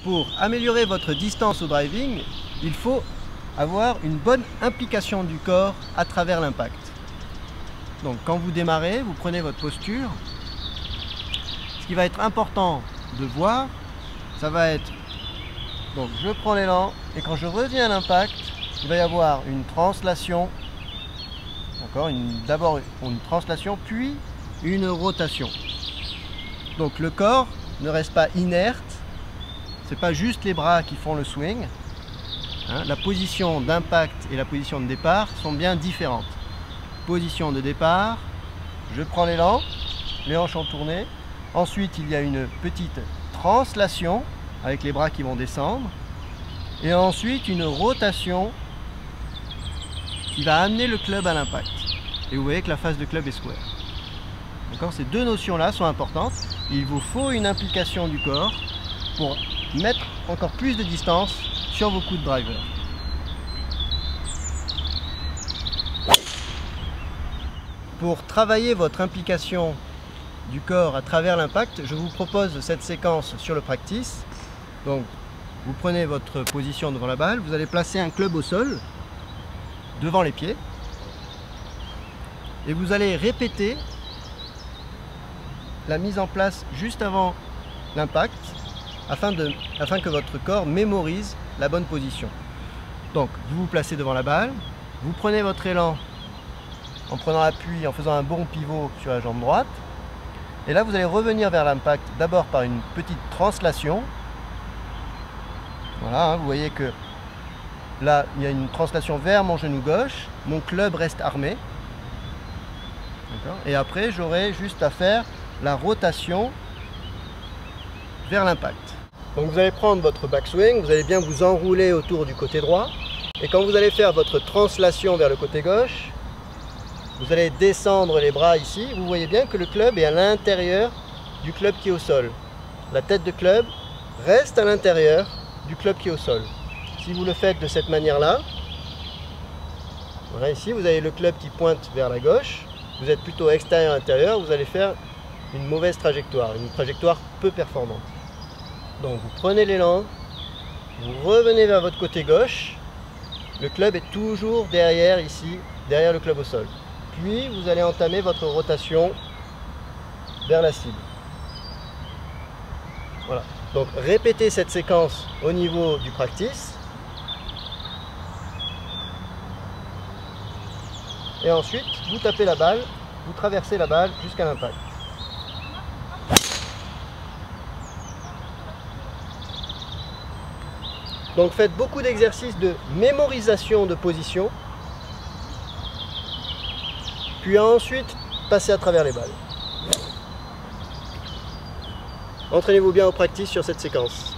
Pour améliorer votre distance au driving, il faut avoir une bonne implication du corps à travers l'impact. Donc quand vous démarrez, vous prenez votre posture. Ce qui va être important de voir, ça va être, donc je prends l'élan et quand je reviens à l'impact, il va y avoir une translation, d'abord une translation puis une rotation. Donc le corps ne reste pas inerte, c'est pas juste les bras qui font le swing. La position d'impact et la position de départ sont bien différentes. Position de départ, je prends l'élan, les hanches sont tournées. Ensuite, il y a une petite translation avec les bras qui vont descendre. Et ensuite, une rotation qui va amener le club à l'impact. Et vous voyez que la face de club est square. Ces deux notions-là sont importantes. Il vous faut une implication du corps pour mettre encore plus de distance sur vos coups de driver. Pour travailler votre implication du corps à travers l'impact, je vous propose cette séquence sur le practice. Donc, vous prenez votre position devant la balle, vous allez placer un club au sol, devant les pieds, et vous allez répéter la mise en place juste avant l'impact, afin que votre corps mémorise la bonne position. Donc, vous vous placez devant la balle, vous prenez votre élan en prenant appui, en faisant un bon pivot sur la jambe droite. Et là, vous allez revenir vers l'impact, d'abord par une petite translation. Voilà, vous voyez que là, il y a une translation vers mon genou gauche. Mon club reste armé. Et après, j'aurai juste à faire la rotation vers l'impact. Donc vous allez prendre votre backswing, vous allez bien vous enrouler autour du côté droit. Et quand vous allez faire votre translation vers le côté gauche, vous allez descendre les bras ici. Vous voyez bien que le club est à l'intérieur du club qui est au sol. La tête de club reste à l'intérieur du club qui est au sol. Si vous le faites de cette manière-là, voilà, ici vous avez le club qui pointe vers la gauche. Vous êtes plutôt extérieur-intérieur, vous allez faire une mauvaise trajectoire, une trajectoire peu performante. Donc vous prenez l'élan, vous revenez vers votre côté gauche. Le club est toujours derrière ici, derrière le club au sol. Puis vous allez entamer votre rotation vers la cible. Voilà. Donc répétez cette séquence au niveau du practice. Et ensuite, vous tapez la balle, vous traversez la balle jusqu'à l'impact. Donc faites beaucoup d'exercices de mémorisation de position. Puis ensuite, passez à travers les balles. Entraînez-vous bien au practice sur cette séquence.